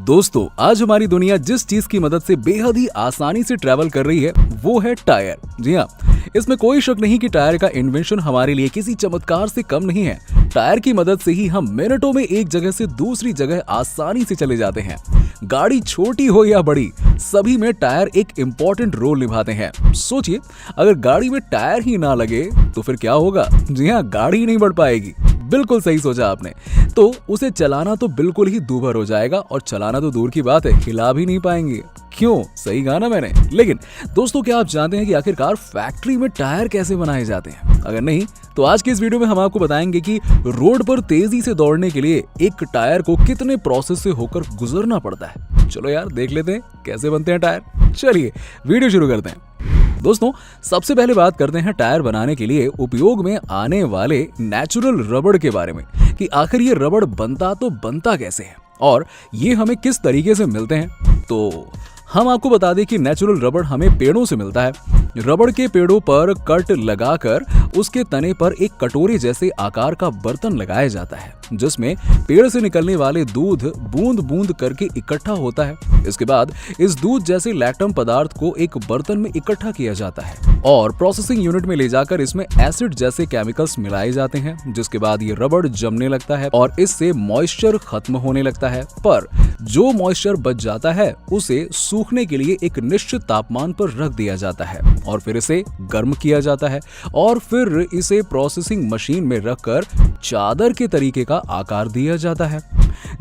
दोस्तों, आज हमारी दुनिया जिस चीज की मदद से बेहद ही आसानी से ट्रैवल कर रही है वो है टायर। जी हाँ, इसमें कोई शक नहीं कि टायर का इन्वेंशन हमारे लिए किसी चमत्कार से कम नहीं है। टायर की मदद से ही हम मिनटों में एक जगह से दूसरी जगह आसानी से चले जाते हैं। गाड़ी छोटी हो या बड़ी, सभी में टायर एक इम्पोर्टेंट रोल निभाते हैं। सोचिए, अगर गाड़ी में टायर ही ना लगे तो फिर क्या होगा? जी हाँ, गाड़ी ही नहीं बढ़ पाएगी। बिल्कुल सही सोचा आपने। तो उसे चलाना तो बिल्कुल ही दूभर हो जाएगा, और चलाना तो दूर की बात है, हिला भी नहीं पाएंगे। क्यों? सही कहा ना मैंने। लेकिन दोस्तों, क्या आप जानते हैं कि आखिरकार फैक्ट्री में टायर कैसे बनाए जाते हैं? अगर नहीं तो आज के इस वीडियो में हम आपको बताएंगे कि रोड पर तेजी से दौड़ने के लिए एक टायर को कितने प्रोसेस से होकर गुजरना पड़ता है। चलो यार, देख लेते हैं कैसे बनते हैं टायर। चलिए वीडियो शुरू करते हैं। दोस्तों, सबसे पहले बात करते हैं टायर बनाने के लिए उपयोग में आने वाले नेचुरल रबड़ के बारे में, कि आखिर ये रबड़ बनता कैसे है और ये हमें किस तरीके से मिलते हैं। तो हम आपको बता दें कि नेचुरल रबड़ हमें पेड़ों से मिलता है। रबड़ के पेड़ों पर कट लगाकर उसके तने पर एक कटोरे जैसे आकार का बर्तन लगाया जाता है, जिसमें पेड़ से निकलने वाले दूध बूंद बूंद करके इकट्ठा होता है। इसके बाद इस दूध जैसे लैक्टम पदार्थ को एक बर्तन में इकट्ठा किया जाता है और प्रोसेसिंग यूनिट में ले जाकर इसमें एसिड जैसे केमिकल्स मिलाए जाते हैं, जिसके बाद ये रबड़ जमने लगता है और इससे मॉइस्चर खत्म होने लगता है। पर जो मॉइस्चर बच जाता है उसे सूखने के लिए एक निश्चित तापमान पर रख दिया जाता है और फिर इसे गर्म किया जाता है और फिर इसे प्रोसेसिंग मशीन में रखकर चादर के तरीके का आकार दिया जाता है,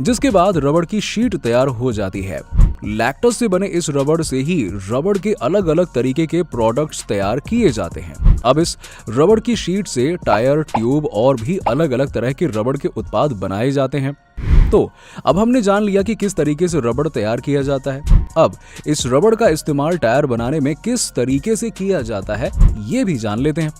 जिसके बाद रबड़ की शीट तैयार हो जाती है। लैक्टस से बने इस रबड़ से ही रबड़ के अलग अलग तरीके के प्रोडक्ट्स तैयार किए जाते हैं। अब इस रबड़ की शीट से टायर, ट्यूब और भी अलग अलग तरह के रबड़ के उत्पाद बनाए जाते हैं। तो अब हमने जान लिया कि किस तरीके से रबड़ तैयार किया जाता है। अब इस रबड़ का इस्तेमाल टायर बनाने में किस तरीके से किया जाता है ये भी जान लेते हैं।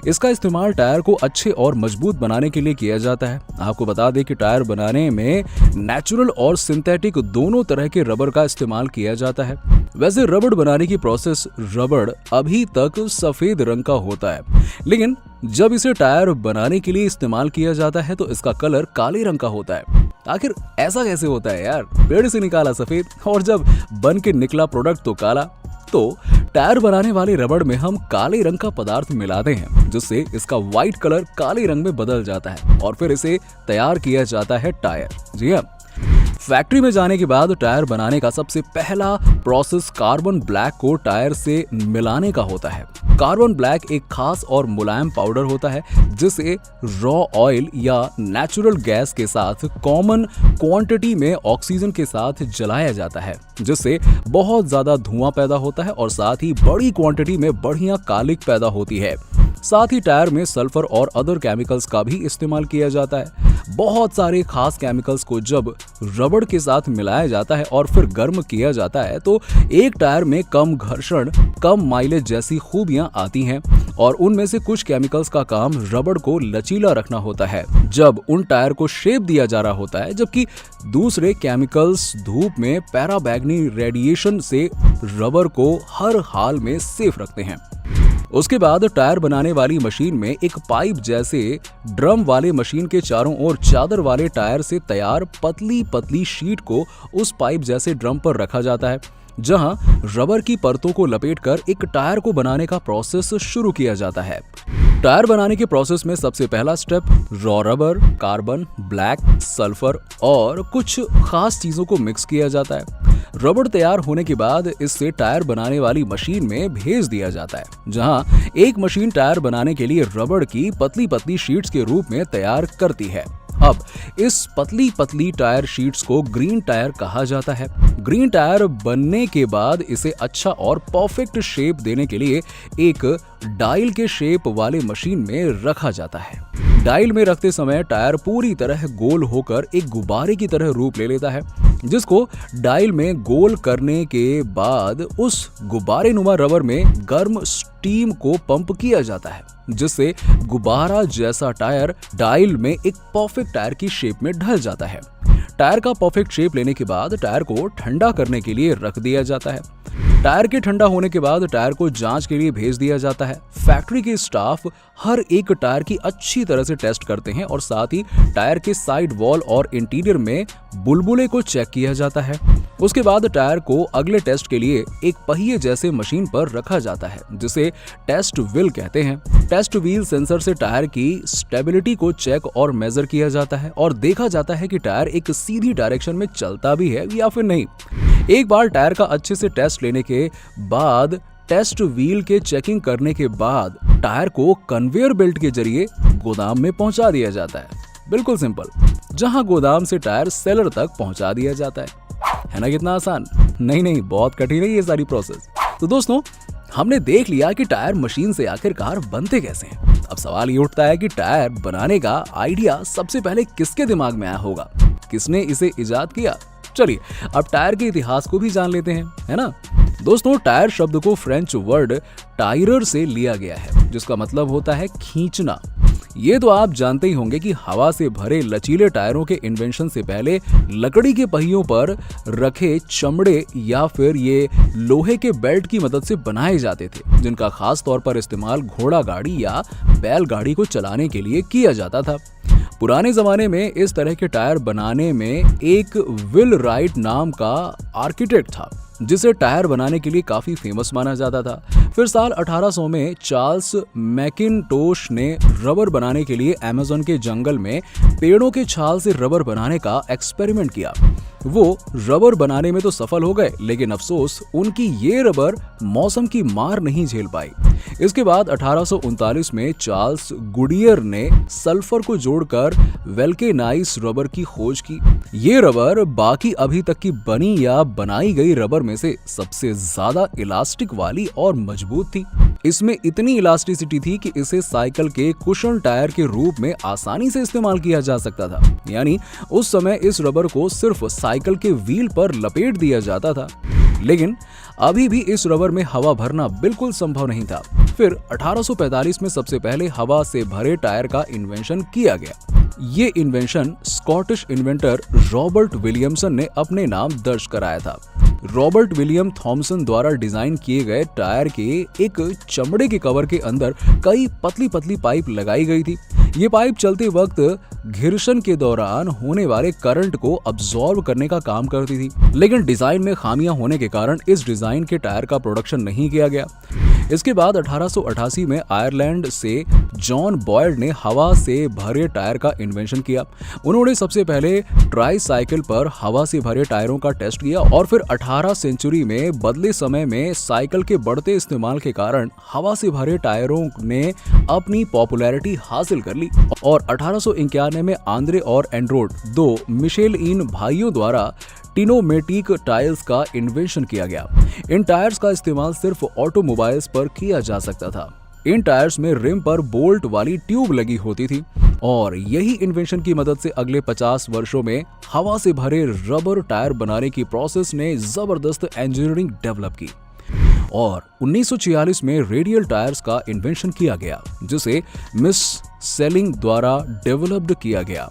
इसका इस्तेमाल टायर को अच्छे और मजबूत बनाने के लिए किया जाता है। आपको बता दें कि टायर बनाने में नेचुरल और सिंथेटिक दोनों तरह के रबड़ का इस्तेमाल किया जाता है। वैसे रबड़ बनाने की प्रोसेस रबड़ अभी तक सफेद रंग का होता है, लेकिन जब इसे टायर बनाने के लिए इस्तेमाल किया जाता है तो इसका कलर काले रंग का होता है। आखिर ऐसा कैसे होता है यार? पेड़ से निकाला सफेद और जब बन के निकला प्रोडक्ट तो काला। तो टायर बनाने वाले रबड़ में हम काले रंग का पदार्थ मिलाते हैं, जिससे इसका व्हाइट कलर काले रंग में बदल जाता है और फिर इसे तैयार किया जाता है टायर। जी हाँ, फैक्ट्री में जाने के बाद टायर बनाने का सबसे पहला प्रोसेस कार्बन ब्लैक को टायर से मिलाने का होता है। कार्बन ब्लैक एक खास और मुलायम पाउडर होता है, जिसे रॉ ऑयल या नेचुरल गैस के साथ कॉमन क्वांटिटी में ऑक्सीजन के साथ जलाया जाता है, जिससे बहुत ज्यादा धुआं पैदा होता है और साथ ही बड़ी क्वांटिटी में बढ़िया कालिक पैदा होती है। साथ ही टायर में सल्फर और अदर केमिकल्स का भी इस्तेमाल किया जाता है। बहुत सारे खास केमिकल्स को जब रबड़ के साथ मिलाया जाता है और फिर गर्म किया जाता है तो एक टायर में कम घर्षण, कम माइलेज जैसी खूबियां आती हैं, और उनमें से कुछ केमिकल्स का काम रबड़ को लचीला रखना होता है जब उन टायर को शेप दिया जा रहा होता है, जबकि दूसरे केमिकल्स धूप में पैराबैगनी रेडिएशन से रबड़ को हर हाल में सेफ रखते हैं। उसके बाद टायर बनाने वाली मशीन में एक पाइप जैसे ड्रम वाले मशीन के चारों ओर चादर वाले टायर से तैयार पतली पतली शीट को उस पाइप जैसे ड्रम पर रखा जाता है, जहां रबर की परतों को लपेटकर एक टायर को बनाने का प्रोसेस शुरू किया जाता है। टायर बनाने के प्रोसेस में सबसे पहला step raw rubber, carbon black, sulphur और कुछ खास चीजों को मिक्स किया जाता है। रबड़ तैयार होने के बाद इससे टायर बनाने वाली मशीन में भेज दिया जाता है, जहां एक मशीन टायर बनाने के लिए रबड़ की पतली पतली शीट्स के रूप में तैयार करती है। अब इस पतली पतली टायर शीट्स को ग्रीन टायर कहा जाता है। ग्रीन टायर बनने के बाद इसे अच्छा और परफेक्ट शेप देने के लिए एक डायल के शेप वाले मशीन में रखा जाता है। डायल में रखते समय टायर पूरी तरह गोल होकर एक गुब्बारे की तरह रूप ले लेता है, जिसको डायल में गोल करने के बाद उस गुब्बारे नुमा रबर में गर्म स्टीम को पंप किया जाता है, जिससे गुब्बारा जैसा टायर डायल में एक परफेक्ट टायर की शेप में ढल जाता है। टायर का परफेक्ट शेप लेने के बाद टायर को ठंडा करने के लिए रख दिया जाता है। टायर के ठंडा होने के बाद टायर को जांच के लिए भेज दिया जाता है। फैक्ट्री के स्टाफ हर एक टायर की अच्छी तरह से टेस्ट करते हैं और साथ ही टायर के साइड वॉल और इंटीरियर में बुलबुले को चेक किया जाता है। उसके बाद टायर को अगले टेस्ट के लिए एक पहिए जैसे मशीन पर रखा जाता है जिसे टेस्ट व्हील कहते हैं। टेस्ट व्हील सेंसर से टायर की स्टेबिलिटी को चेक और मेजर किया जाता है और देखा जाता है कि टायर एक सीधी डायरेक्शन में चलता भी है या फिर नहीं। एक बार टायर का अच्छे से टेस्ट लेने के बाद टेस्ट व्हील के चेकिंग करने के बाद टायर को कन्वेयर बेल्ट के जरिए गोदाम में पहुंचा दिया जाता है। बिल्कुल सिंपल, जहां गोदाम से टायर सेलर तक पहुंचा दिया जाता है ना? कितना आसान? नहीं, बहुत कठिन है ये सारी प्रोसेस। तो दोस्तों, हमने देख लिया कि टायर मशीन से आखिरकार बनते कैसे हैं। अब सवाल ये उठता है कि टायर बनाने का आइडिया सबसे पहले किसके दिमाग में आया होगा? किसने इसे इजाद किया? चलिए अब टायर के इतिहास को भी जान लेते हैं, है ना? दोस्तों, टायर शब्द को फ्रेंच वर्ड टायरर से लिया गया है जिसका मतलब होता है खींचना। ये तो आप जानते ही होंगे कि हवा से भरे लचीले टायरों के इन्वेंशन से पहले लकड़ी के पहियों पर रखे चमड़े या फिर ये लोहे के बेल्ट की मदद से बनाए जाते थे, जिनका खास तौर पर इस्तेमाल घोड़ा गाड़ी या बैलगाड़ी को चलाने के लिए किया जाता था। पुराने जमाने में इस तरह के टायर बनाने में एक विल राइट नाम का आर्किटेक्ट था जिसे टायर बनाने के लिए काफी फेमस माना जाता था। फिर साल 1800 में चार्ल्स मैकिन्टोश ने रबर बनाने के लिए अमेज़न के जंगल में पेड़ों के छाल से रबर बनाने का एक्सपेरिमेंट किया। वो रबर बनाने में तो सफल हो गए, लेकिन अफसोस उनकी ये रबर मौसम की मार नहीं झेल पाई। इसके बाद 1839 में चार्ल्स गुडियर ने सल्फर को जोड़कर वेल्केनाइज रबर की खोज की। ये रबर बाकी अभी तक की बनी या बनाई गई रबर में से सबसे ज्यादा इलास्टिक वाली और मजबूत थी। इसमें इतनी इलास्टिसिटी थी कि इसे साइकिल के कुशन टायर के रूप में आसानी से इस्तेमाल किया जा सकता था। यानी उस समय इस रबर को सिर्फ साइकिल के व्हील पर लपेट दिया जाता था, लेकिन अभी भी इस रबर में हवा भरना बिल्कुल संभव नहीं था। फिर 1845 में सबसे पहले हवा से भरे टायर का इन्वेंशन किया गया। ये invention Scottish inventor Robert Williamson ने अपने नाम दर्ज कराया था। रॉबर्ट विलियम थॉमसन द्वारा डिजाइन किए गए टायर के एक चमड़े के कवर के अंदर कई पतली पतली पाइप लगाई गई थी। ये पाइप चलते वक्त घर्षण के दौरान होने वाले करंट को अब्सॉर्ब करने का काम करती थी, लेकिन डिजाइन में खामियां होने के कारण इस डिजाइन के टायर का प्रोडक्शन नहीं किया गया। इसके बाद 1888 में आयरलैंड से जॉन बॉयड ने हवा से भरे टायर का इन्वेंशन किया। उन्होंने सबसे पहले ट्राई साइकिल पर हवा से भरे टायरों का टेस्ट किया और फिर 18 सेंचुरी में बदले समय में साइकिल के बढ़ते इस्तेमाल के कारण हवा से भरे टायरों ने अपनी पॉपुलैरिटी हासिल कर ली और 1891 में आंद्रे और एंड्रोड, दो मिशेलिन भाइयों द्वारा टिनोमेटिक टायर्स का इन्वेंशन किया गया। इन टायर्स का इस्तेमाल सिर्फ ऑटोमोबाइल्स पर किया जा सकता था। इन टायर्स में रिम पर बोल्ट वाली ट्यूब लगी होती थी और यही इन्वेंशन की मदद से अगले 50 वर्षों में हवा से भरे रबर टायर बनाने की प्रोसेस ने जबरदस्त इंजीनियरिंग डेवलप की और 1946 में रेडियल टायर्स का इन्वेंशन किया गया, जिसे मिस सेलिंग द्वारा डेवलप्ड किया गया।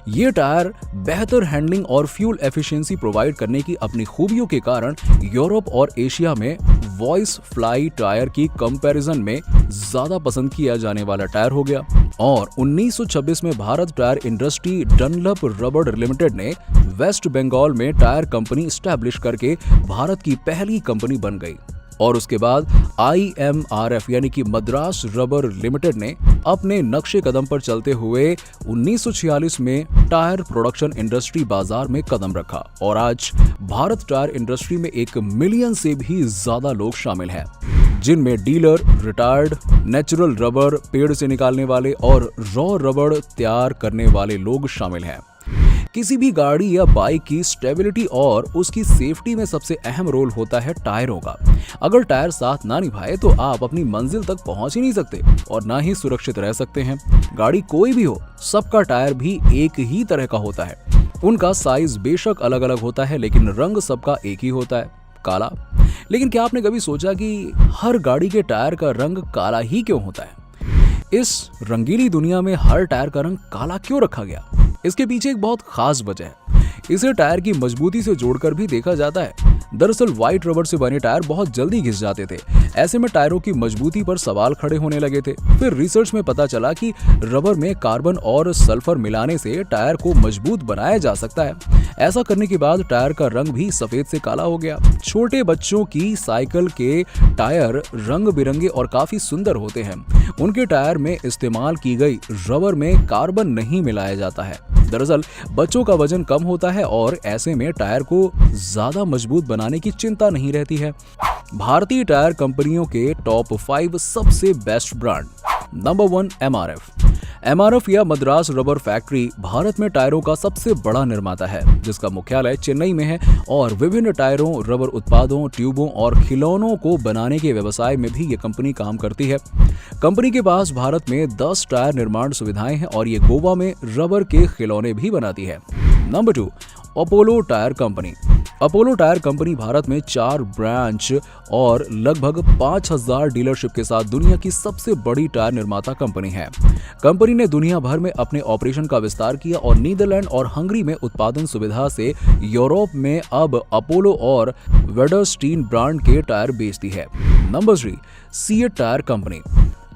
ये टायर बेहतर हैंडलिंग और फ्यूल एफिशिएंसी प्रोवाइड करने की अपनी खूबियों के कारण यूरोप और एशिया में वॉइस फ्लाई टायर की कंपैरिजन में ज्यादा पसंद किया जाने वाला टायर हो गया और 1926 में Bharat tyre industry Dunlop rubber limited ने वेस्ट बंगाल में टायर कंपनी स्टैब्लिश करके भारत की पहली कंपनी बन गई और उसके बाद IMRF यानी कि मद्रास रबर लिमिटेड ने अपने नक्शे कदम पर चलते हुए 1946 में टायर प्रोडक्शन इंडस्ट्री बाजार में कदम रखा और आज भारत टायर इंडस्ट्री में 1 मिलियन से भी ज्यादा लोग शामिल हैं, जिनमें डीलर, रिटायर्ड, नेचुरल रबर पेड़ से निकालने वाले और रॉ रबर तैयार करने वाले लोग शामिल हैं। किसी भी गाड़ी या बाइक की स्टेबिलिटी और उसकी सेफ्टी में सबसे अहम रोल होता है टायरों का। अगर टायर साथ ना निभाए तो आप अपनी मंजिल तक पहुंच ही नहीं सकते और ना ही सुरक्षित रह सकते हैं। गाड़ी कोई भी हो, सबका टायर भी एक ही तरह का होता है। उनका साइज बेशक अलग अलग होता है, लेकिन रंग सबका एक ही होता है, काला। लेकिन क्या आपने कभी सोचा कि हर गाड़ी के टायर का रंग काला ही क्यों होता है? इस रंगीली दुनिया में हर टायर का रंग काला क्यों रखा गया? इसके पीछे एक बहुत खास वजह है। इसे टायर की मजबूती से जोड़कर भी देखा जाता है। दरअसल व्हाइट रबर से बने टायर बहुत जल्दी घिस जाते थे। ऐसे में टायरों की मजबूती पर सवाल खड़े होने लगे थे। फिर रिसर्च में पता चला कि रबर में कार्बन और सल्फर मिलाने से टायर को मजबूत बनाया जा सकता है। ऐसा करने के बाद टायर का रंग भी सफेद से काला हो गया। छोटे बच्चों की साइकिल के टायर रंग बिरंगे और काफी सुंदर होते हैं। उनके टायर में इस्तेमाल की गई रबर में कार्बन नहीं मिलाया जाता है। दरअसल बच्चों का वजन कम होता है और ऐसे में टायर को ज्यादा मजबूत बनाने की चिंता नहीं रहती है। भारतीय टायर कंपनियों के टॉप 5 सबसे बेस्ट ब्रांड। नंबर 1, MRF या मद्रास रबर फैक्ट्री भारत में टायरों का सबसे बड़ा निर्माता है, जिसका मुख्यालय चेन्नई में है और विभिन्न टायरों, रबर उत्पादों, ट्यूबों और खिलौनों को बनाने के व्यवसाय में भी ये कंपनी काम करती है। कंपनी के पास भारत में 10 टायर निर्माण सुविधाएं हैं और ये गोवा में रबर के खिलौने भी बनाती है। Number 2, Apollo tyre company. Apollo tyre company Bharat में 4 ब्रांच और लगभग 5000 डीलरशिप के साथ दुनिया की सबसे बड़ी टायर निर्माता कंपनी है। कंपनी ने दुनिया भर में अपने ऑपरेशन का विस्तार किया और नीदरलैंड और हंगरी में उत्पादन सुविधा से यूरोप में अब अपोलो और वेडरस्टीन ब्रांड के टायर बेचती है। Number 3, CEAT tyre company.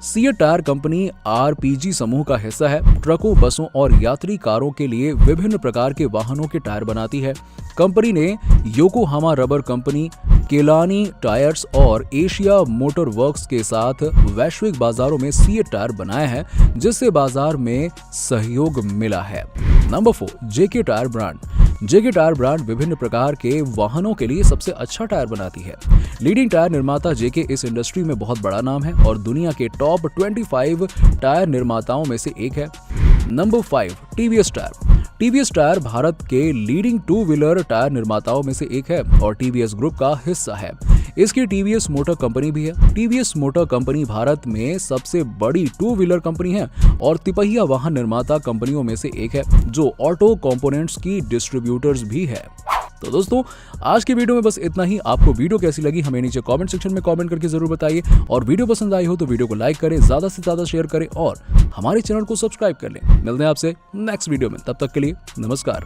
CEAT tyre company RPG समूह का हिस्सा है। ट्रकों, बसों और यात्री कारों के लिए विभिन्न प्रकार के वाहनों के टायर बनाती है। कंपनी ने Yokohama rubber company, Kelani tyres और एशिया मोटर वर्क्स के साथ वैश्विक बाजारों में सीएट टायर बनाया है, जिससे बाजार में सहयोग मिला है। नंबर 4, जेके टायर ब्रांड। जेके टायर ब्रांड विभिन्न प्रकार के वाहनों के लिए सबसे अच्छा टायर बनाती है। लीडिंग टायर निर्माता जेके इस इंडस्ट्री में बहुत बड़ा नाम है और दुनिया के टॉप 25 टायर निर्माताओं में से एक है। Number 5, TVS tyre. TVS tyre Bharat के लीडिंग 2 व्हीलर टायर निर्माताओं में से एक है और टीवीएस ग्रुप का हिस्सा है। इसकी टीवीएस मोटर कंपनी भी है। टीवीएस मोटर कंपनी भारत में सबसे बड़ी 2 व्हीलर कंपनी है और तिपहिया वाहन निर्माता कंपनियों में से एक है, जो ऑटो कंपोनेंट्स की डिस्ट्रीब्यूटर्स भी है। तो दोस्तों, आज की वीडियो में बस इतना ही। आपको वीडियो कैसी लगी हमें नीचे कमेंट सेक्शन में कमेंट करके जरूर बताइए और वीडियो पसंद आई हो तो वीडियो को लाइक करें, ज्यादा से ज्यादा शेयर करें और हमारे चैनल को सब्सक्राइब कर लें। मिलते हैं आपसे नेक्स्ट वीडियो में, तब तक के लिए नमस्कार।